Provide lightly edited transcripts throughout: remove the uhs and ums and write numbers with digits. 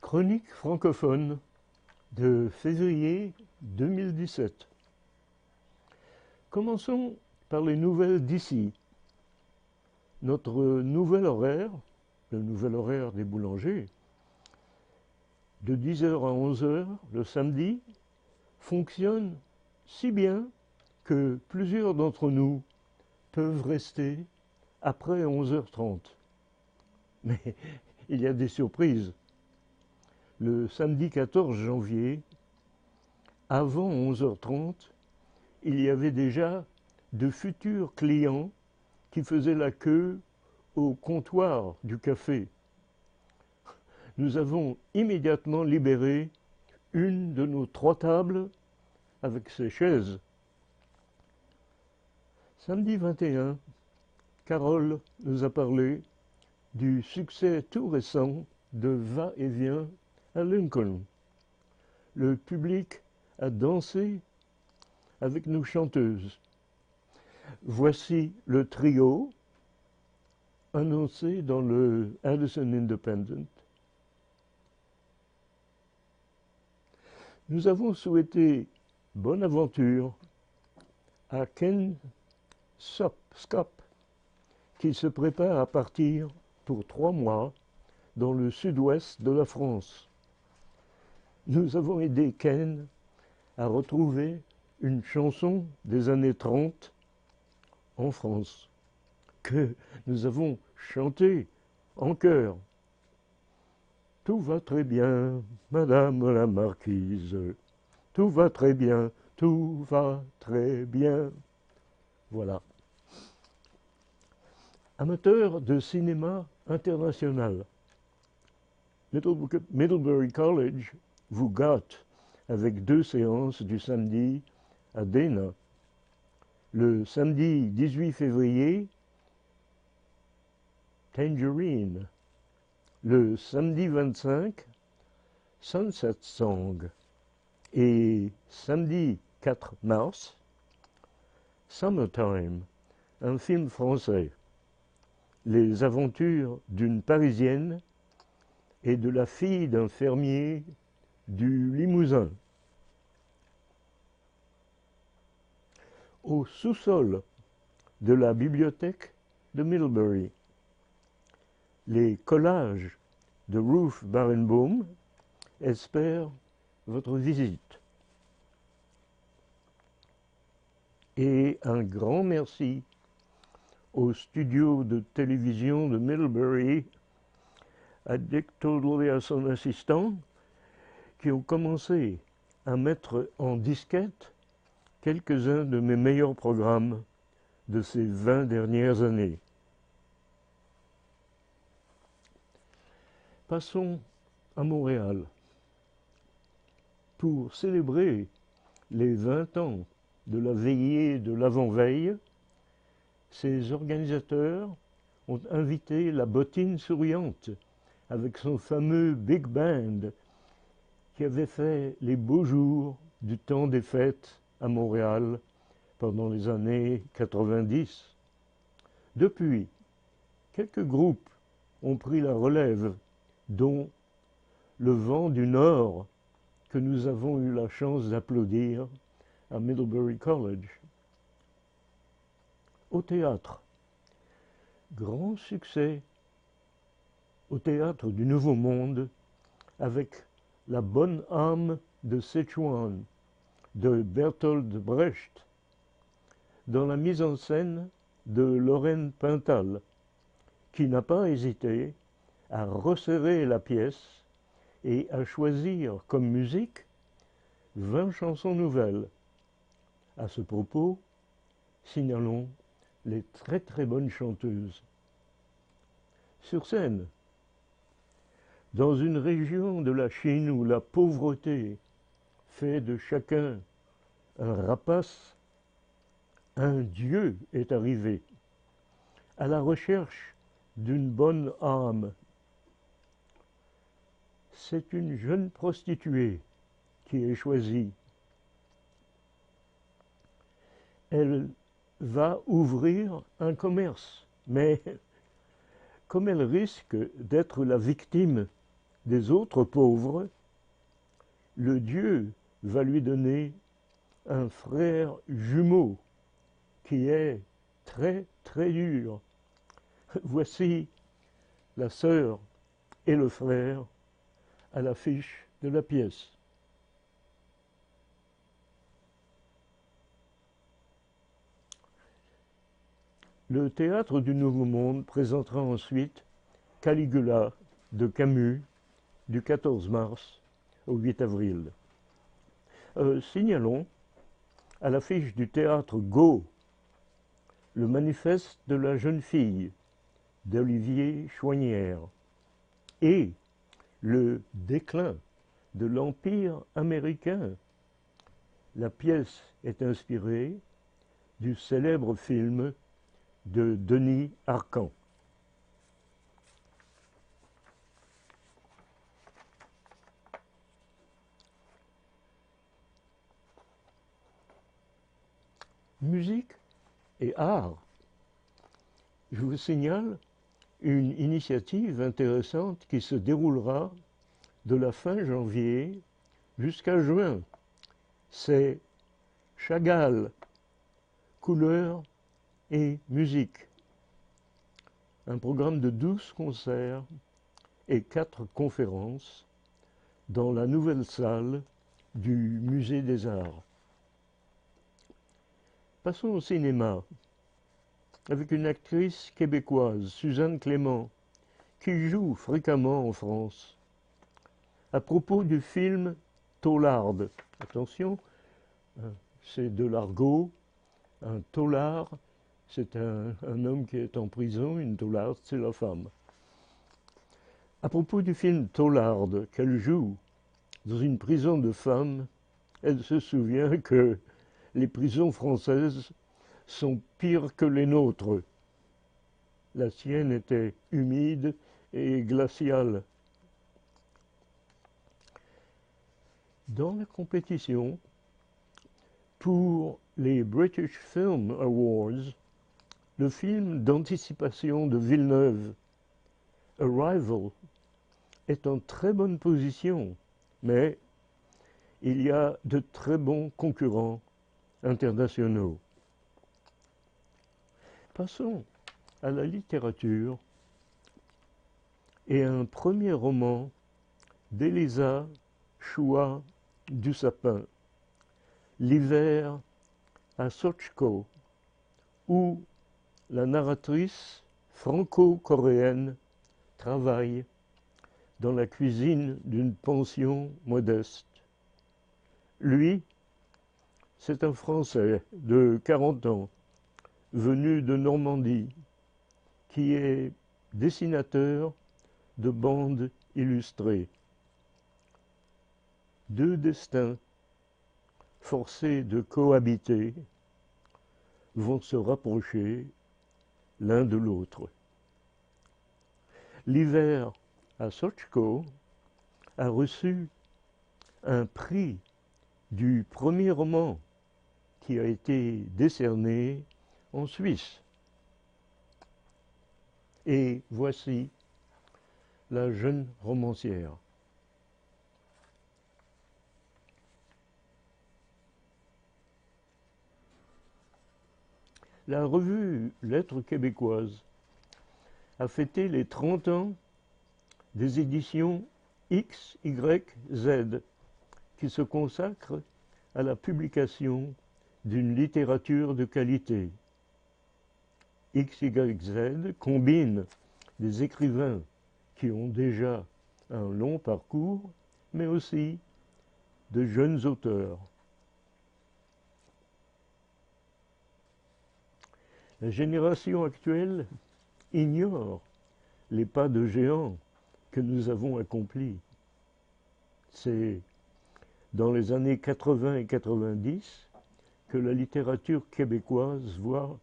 Chronique francophone de février 2017. Commençons par les nouvelles d'ici. Notre nouvel horaire, le nouvel horaire des boulangers, de 10 h à 11 h le samedi, fonctionne si bien que plusieurs d'entre nous peuvent rester après 11 h 30. Mais il y a des surprises. Le samedi 14 janvier, avant 11 h 30, il y avait déjà de futurs clients qui faisaient la queue au comptoir du café. Nous avons immédiatement libéré une de nos 3 tables avec ses chaises. Samedi 21, Carole nous a parlé du succès tout récent de Va-et-Vient à Lincoln. Le public a dansé avec nos chanteuses. Voici le trio annoncé dans le Addison Independent. Nous avons souhaité bonne aventure à Ken Scop, qui se prépare à partir pour 3 mois dans le sud-ouest de la France. Nous avons aidé Ken à retrouver une chanson des années 30 en France, que nous avons chantée en chœur. Tout va très bien, Madame la Marquise. Tout va très bien, tout va très bien. Voilà. Amateur de cinéma international, Middlebury College vous gâte avec 2 séances du samedi à Dana. Le samedi 18 février, Tangerine. Le samedi 25, Sunset Song. Et samedi 4 mars, Summertime, un film français. Les aventures d'une Parisienne et de la fille d'un fermier du Limousin. Au sous-sol de la bibliothèque de Middlebury, les collages de Ruth Barenboim espèrent votre visite. Et un grand merci au studio de télévision de Middlebury, à Dick Totally et à son assistant, qui ont commencé à mettre en disquette quelques-uns de mes meilleurs programmes de ces 20 dernières années. Passons à Montréal. Pour célébrer les 20 ans de la veillée de l'avant-veille, ses organisateurs ont invité la Bottine Souriante avec son fameux Big Band qui avait fait les beaux jours du temps des fêtes à Montréal pendant les années 90. Depuis, quelques groupes ont pris la relève, dont le Vent du Nord, que nous avons eu la chance d'applaudir à Middlebury College. Au théâtre, grand succès au théâtre du Nouveau Monde avec La bonne âme de Sichuan de Bertolt Brecht, dans la mise en scène de Lorraine Pintal, qui n'a pas hésité à resserrer la pièce et à choisir comme musique 20 chansons nouvelles. À ce propos, signalons les très très bonnes chanteuses. Sur scène, dans une région de la Chine où la pauvreté fait de chacun un rapace, un dieu est arrivé, à la recherche d'une bonne âme. C'est une jeune prostituée qui est choisie. Elle va ouvrir un commerce, mais comme elle risque d'être la victime des autres pauvres, le Dieu va lui donner un frère jumeau qui est très très dur. Voici la sœur et le frère à l'affiche de la pièce. Le théâtre du Nouveau Monde présentera ensuite Caligula de Camus du 14 mars au 8 avril. Signalons à l'affiche du théâtre Go le manifeste de la jeune fille d'Olivier Chouanière et le déclin de l'Empire américain. La pièce est inspirée du célèbre film de Denis Arcand. Musique et art. Je vous signale une initiative intéressante qui se déroulera de la fin janvier jusqu'à juin. C'est Chagall, couleurs et musique. Un programme de 12 concerts et 4 conférences dans la nouvelle salle du Musée des Arts. Passons au cinéma, avec une actrice québécoise, Suzanne Clément, qui joue fréquemment en France. À propos du film Taularde, attention, c'est de l'argot, un taulard, c'est un homme qui est en prison, une taularde, c'est la femme. À propos du film Taularde qu'elle joue dans une prison de femmes, elle se souvient que les prisons françaises sont pires que les nôtres. La sienne était humide et glaciale. Dans la compétition, pour les British Film Awards, le film d'anticipation de Villeneuve, Arrival, est en très bonne position, mais il y a de très bons concurrents internationaux. Passons à la littérature et à un premier roman d'Elisa Chua du Sapin, L'hiver à Sotchko, où la narratrice franco-coréenne travaille dans la cuisine d'une pension modeste. Lui, c'est un Français de 40 ans, venu de Normandie, qui est dessinateur de bandes illustrées. Deux destins, forcés de cohabiter, vont se rapprocher l'un de l'autre. L'hiver à Sotchko a reçu un prix du premier roman qui a été décerné en Suisse. Et voici la jeune romancière. La revue Lettres québécoises a fêté les 30 ans des éditions XYZ qui se consacrent à la publication d'une littérature de qualité. XYZ combine des écrivains qui ont déjà un long parcours, mais aussi de jeunes auteurs. La génération actuelle ignore les pas de géants que nous avons accomplis. C'est dans les années 80 et 90 que la littérature québécoise voit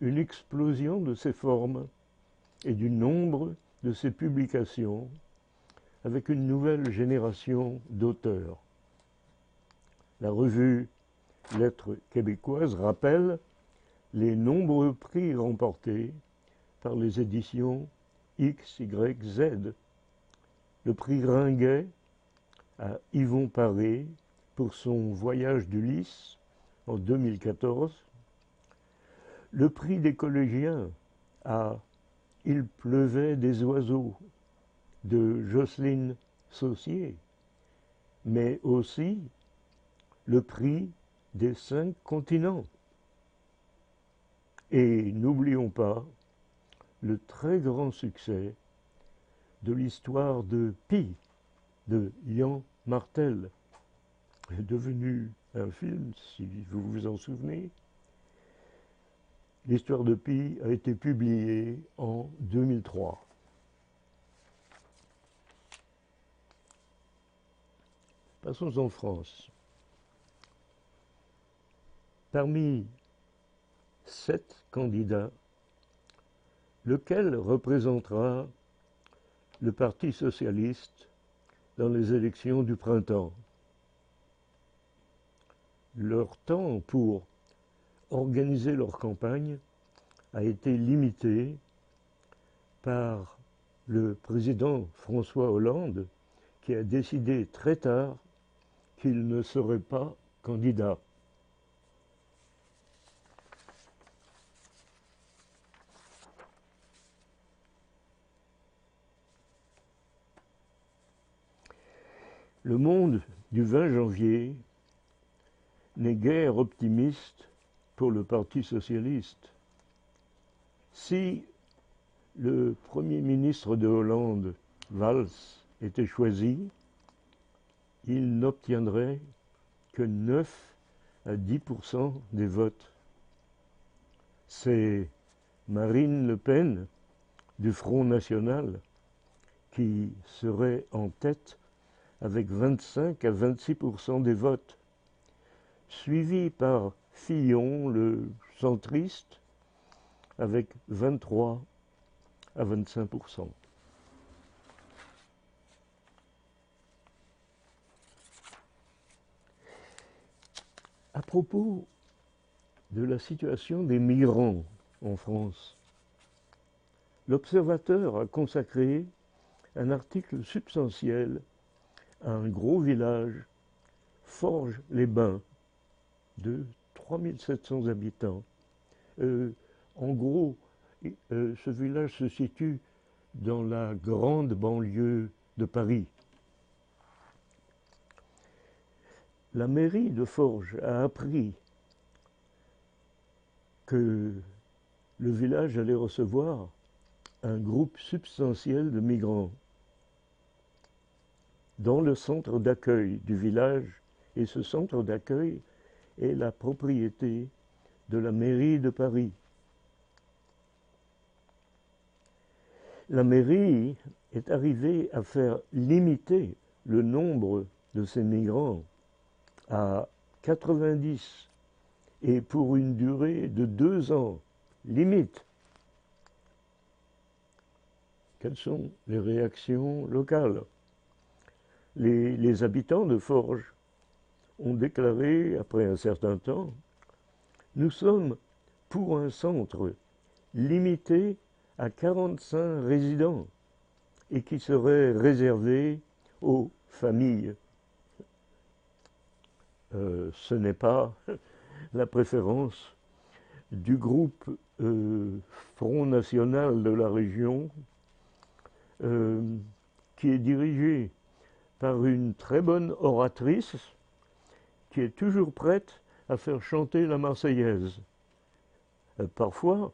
une explosion de ses formes et du nombre de ses publications avec une nouvelle génération d'auteurs. La revue Lettres québécoises rappelle les nombreux prix remportés par les éditions XYZ. le prix Ringuet à Yvon Paré pour son voyage d'Ulysse en 2014, le prix des collégiens à Il pleuvait des oiseaux de Jocelyne Saucier, mais aussi le prix des 5 continents. Et n'oublions pas le très grand succès de l'histoire de Pi, de Yann Martel, est devenu un film, si vous vous en souvenez. L'histoire de Pi a été publiée en 2003. Passons en France. Parmi 7 candidats, lequel représentera le Parti socialiste dans les élections du printemps? Leur temps pour organiser leur campagne a été limité par le président François Hollande, qui a décidé très tard qu'il ne serait pas candidat. Le Monde du 20 janvier n'est guère optimiste pour le Parti socialiste. Si le Premier ministre de Hollande, Valls, était choisi, il n'obtiendrait que 9 à 10% des votes. C'est Marine Le Pen du Front National qui serait en tête avec 25 à 26% des votes, suivi par Fillon, le centriste, avec 23 à 25%. À propos de la situation des migrants en France, l'Observateur a consacré un article substantiel à un gros village, Forges-les-Bains, de 3700 habitants. En gros, ce village se situe dans la grande banlieue de Paris. La mairie de Forges a appris que le village allait recevoir un groupe substantiel de migrants dans le centre d'accueil du village, et ce centre d'accueil est la propriété de la mairie de Paris. La mairie est arrivée à faire limiter le nombre de ces migrants à 90 et pour une durée de 2 ans, limite. Quelles sont les réactions locales? Les habitants de Forges ont déclaré, après un certain temps, « Nous sommes pour un centre limité à 45 résidents et qui serait réservé aux familles. » Ce n'est pas la préférence du groupe Front National de la région, qui est dirigé par une très bonne oratrice qui est toujours prête à faire chanter la Marseillaise. Parfois,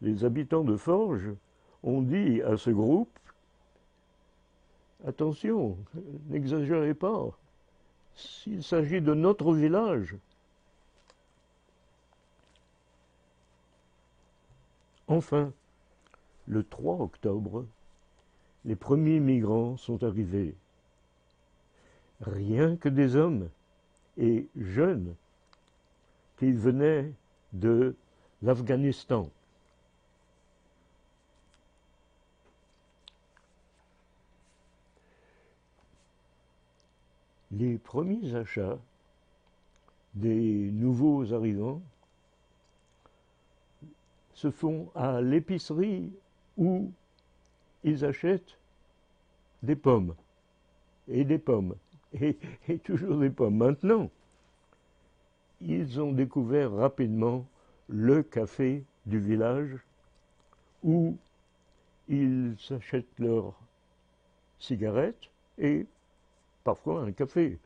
les habitants de Forges ont dit à ce groupe « Attention, n'exagérez pas, s'il s'agit de notre village. » Enfin, le 3 octobre, les premiers migrants sont arrivés. Rien que des hommes et jeunes qui venaient de l'Afghanistan. Les premiers achats des nouveaux arrivants se font à l'épicerie où ils achètent des pommes, et des pommes, et toujours des pommes. Maintenant, ils ont découvert rapidement le café du village où ils s'achètent leurs cigarettes et parfois un café.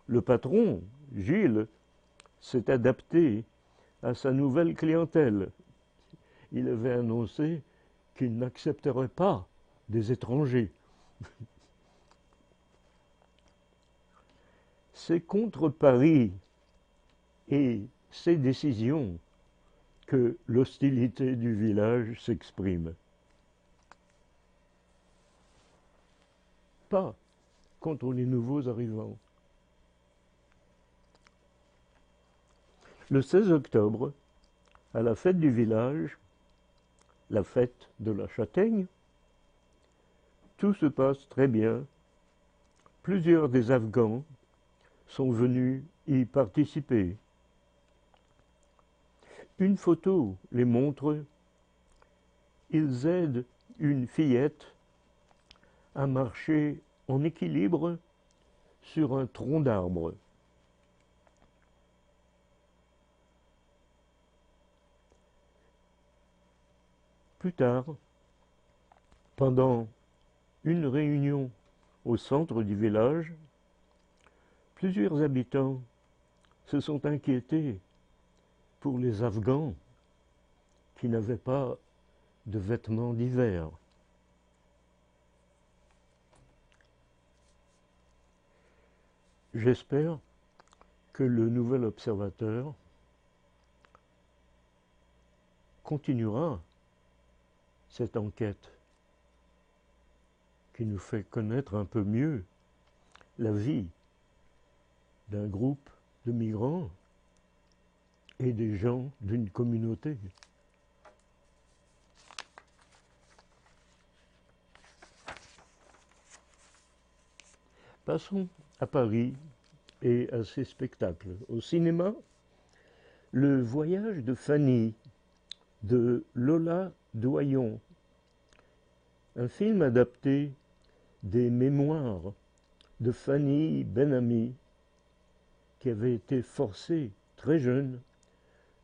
Le patron, Gilles, s'est adapté à sa nouvelle clientèle. Il avait annoncé qu'il n'accepterait pas des étrangers. C'est contre Paris et ses décisions que l'hostilité du village s'exprime. Pas contre les nouveaux arrivants. Le 16 octobre, à la fête du village, la fête de la châtaigne, tout se passe très bien. Plusieurs des Afghans sont venus y participer. Une photo les montre. Ils aident une fillette à marcher en équilibre sur un tronc d'arbre. Plus tard, pendant une réunion au centre du village, plusieurs habitants se sont inquiétés pour les Afghans qui n'avaient pas de vêtements d'hiver. J'espère que le nouvel observateur continuera cette enquête qui nous fait connaître un peu mieux la vie d'un groupe de migrants et des gens d'une communauté. Passons à Paris et à ses spectacles. Au cinéma, Le voyage de Fanny de Lola Doyon, un film adapté des mémoires de Fanny Ben-Ami, qui avait été forcée, très jeune,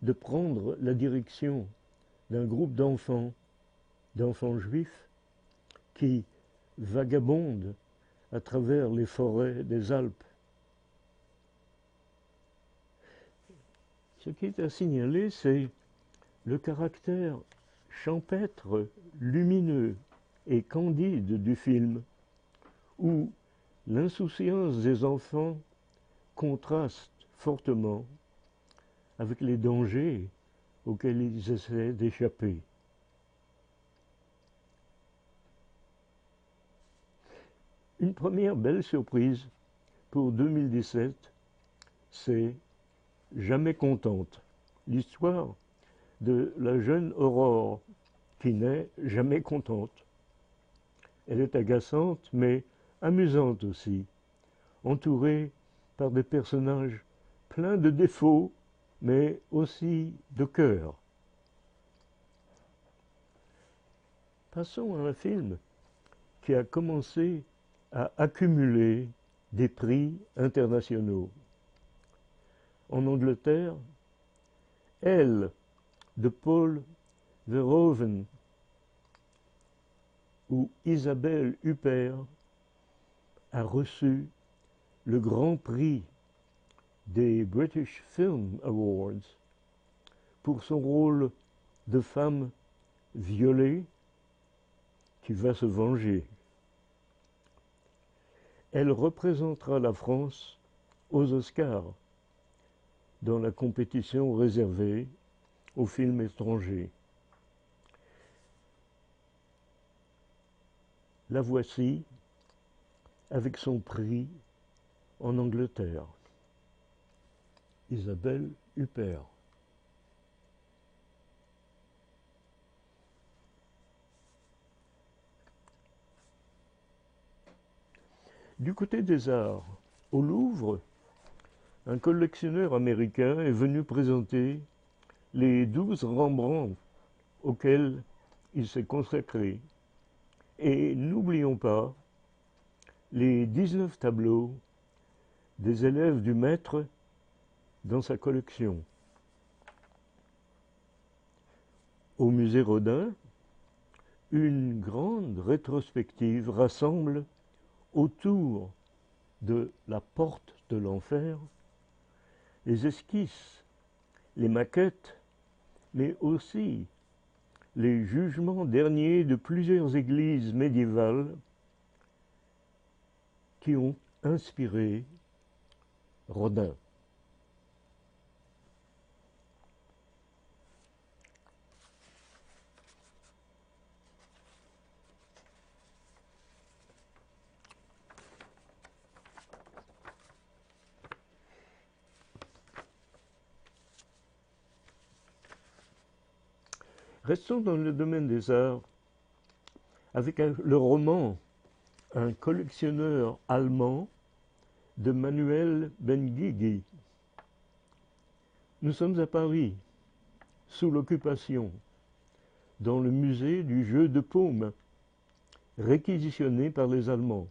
de prendre la direction d'un groupe d'enfants juifs, qui vagabondent à travers les forêts des Alpes. Ce qui est à signaler, c'est le caractère champêtre, lumineux et candide du film, où l'insouciance des enfants contraste fortement avec les dangers auxquels ils essaient d'échapper. Une première belle surprise pour 2017, c'est Jamais contente, l'histoire de la jeune Aurore qui n'est jamais contente. Elle est agaçante mais amusante aussi, entourée par des personnages pleins de défauts mais aussi de cœur. Passons à un film qui a commencé à accumuler des prix internationaux. En Angleterre, Elle de Paul Verhoeven où Isabelle Huppert a reçu le Grand Prix des British Film Awards pour son rôle de femme violée qui va se venger. Elle représentera la France aux Oscars dans la compétition réservée aux films étrangers. La voici avec son prix en Angleterre. Isabelle Huppert. Du côté des arts, au Louvre, un collectionneur américain est venu présenter les 12 Rembrandt auxquels il s'est consacré. Et n'oublions pas les 19 tableaux des élèves du maître dans sa collection. Au musée Rodin, une grande rétrospective rassemble autour de la porte de l'enfer les esquisses, les maquettes, mais aussi les jugements derniers de plusieurs églises médiévales qui ont inspiré Rodin. Restons dans le domaine des arts avec le roman Un collectionneur allemand de Manuel Benguigui. Nous sommes à Paris, sous l'occupation, dans le musée du jeu de paume, réquisitionné par les Allemands.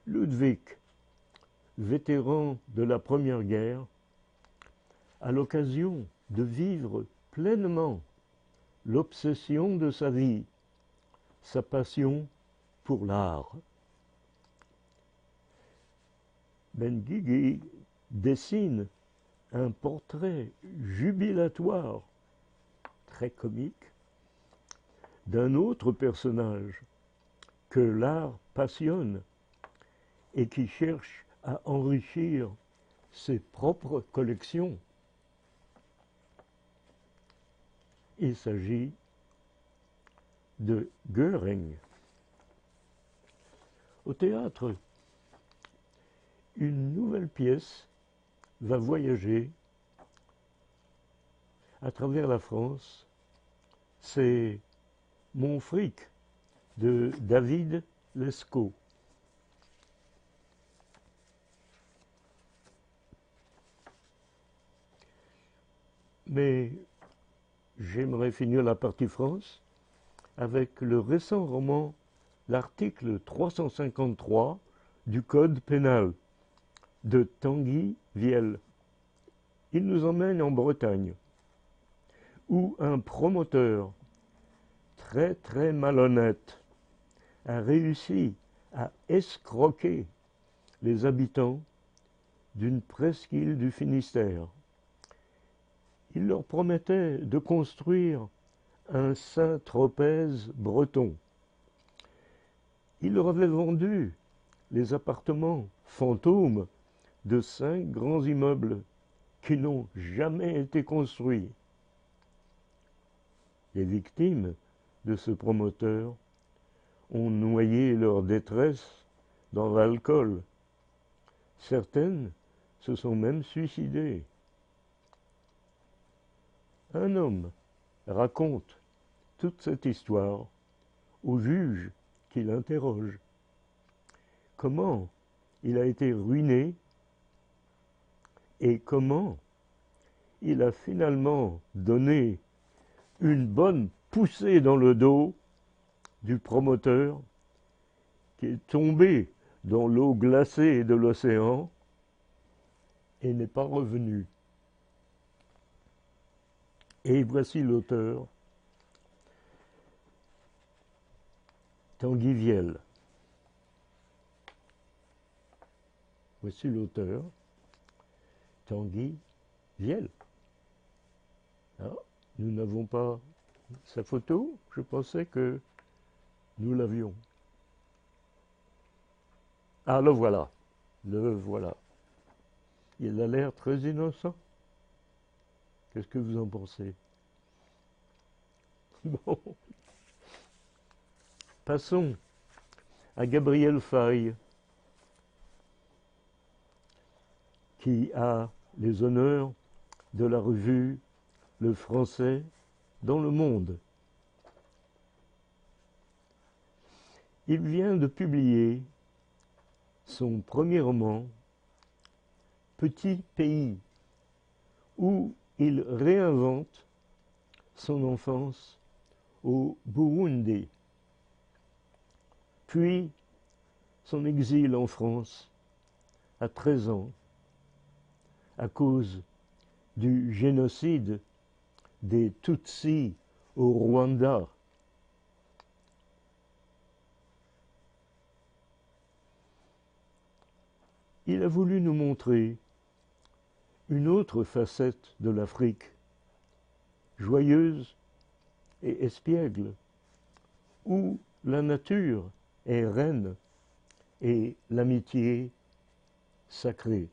Ludwig, vétéran de la Première Guerre, a l'occasion de vivre pleinement l'obsession de sa vie, sa passion pour l'art. Benguigui dessine un portrait jubilatoire, très comique, d'un autre personnage que l'art passionne et qui cherche à enrichir ses propres collections. Il s'agit de Göring. Au théâtre, une nouvelle pièce va voyager à travers la France. C'est Mon fric de David Lescaut. Mais j'aimerais finir la partie France avec le récent roman L'article 353 du Code pénal de Tanguy Viel. Il nous emmène en Bretagne, où un promoteur très malhonnête a réussi à escroquer les habitants d'une presqu'île du Finistère. Il leur promettait de construire un Saint-Tropez breton. Il leur avait vendu les appartements fantômes de 5 grands immeubles qui n'ont jamais été construits. Les victimes de ce promoteur ont noyé leur détresse dans l'alcool. Certaines se sont même suicidées. Un homme raconte toute cette histoire au juge qui l'interroge. Comment il a été ruiné et comment il a finalement donné une bonne poussée dans le dos du promoteur qui est tombé dans l'eau glacée de l'océan et n'est pas revenu. Et voici l'auteur, Tanguy Viel. Voici l'auteur, Tanguy Viel. Ah, nous n'avons pas sa photo, je pensais que nous l'avions. Ah, le voilà, le voilà. Il a l'air très innocent. Qu'est-ce que vous en pensez? Bon. Passons à Gabriel Faye, qui a les honneurs de la revue Le Français dans le Monde. Il vient de publier son premier roman, Petit pays, où il réinvente son enfance au Burundi. Puis, son exil en France à 13 ans à cause du génocide des Tutsis au Rwanda. Il a voulu nous montrer une autre facette de l'Afrique, joyeuse et espiègle, où la nature est reine et l'amitié sacrée.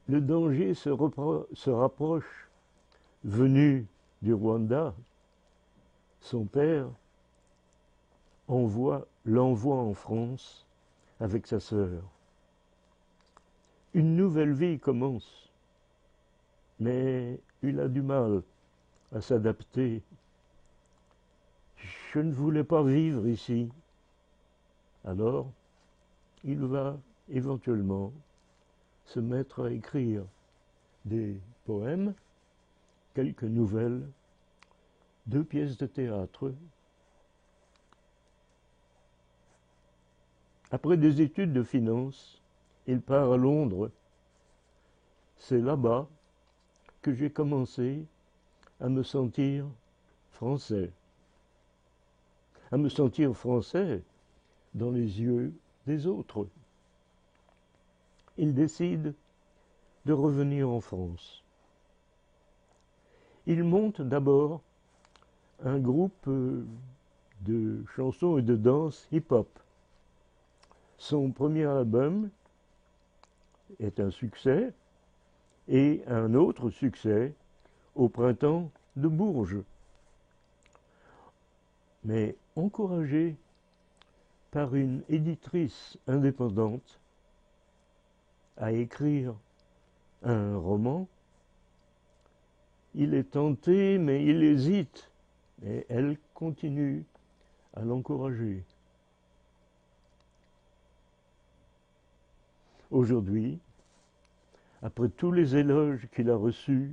Le danger se rapproche, venu du Rwanda. Son père l'envoie en France avec sa sœur. Une nouvelle vie commence, mais il a du mal à s'adapter. Je ne voulais pas vivre ici. Alors, il va éventuellement se mettre à écrire des poèmes, quelques nouvelles, 2 pièces de théâtre. Après des études de finance, il part à Londres. C'est là-bas que j'ai commencé à me sentir français. À me sentir français dans les yeux des autres. Il décide de revenir en France. Il monte d'abord un groupe de chansons et de danse hip-hop. Son premier album est un succès et un autre succès au printemps de Bourges. Mais encouragé par une éditrice indépendante à écrire un roman, il est tenté, mais il hésite, et elle continue à l'encourager. Aujourd'hui, après tous les éloges qu'il a reçus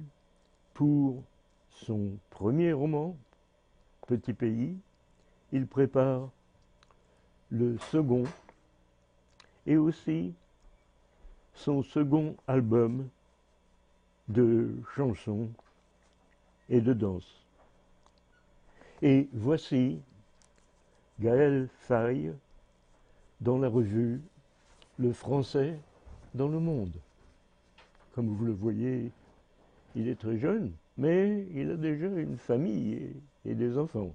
pour son premier roman, Petit Pays, il prépare le second et aussi son second album de chansons et de danse. Et voici Gaël Faye dans la revue Le Français dans le monde. Comme vous le voyez, il est très jeune, mais il a déjà une famille et des enfants.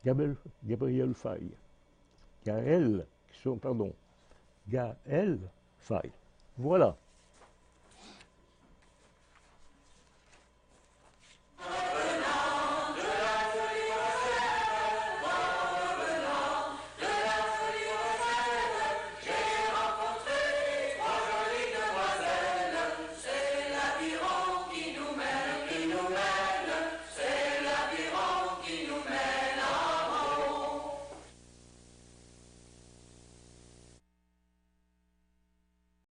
Gabriel Faye. Gaël Faye. Voilà.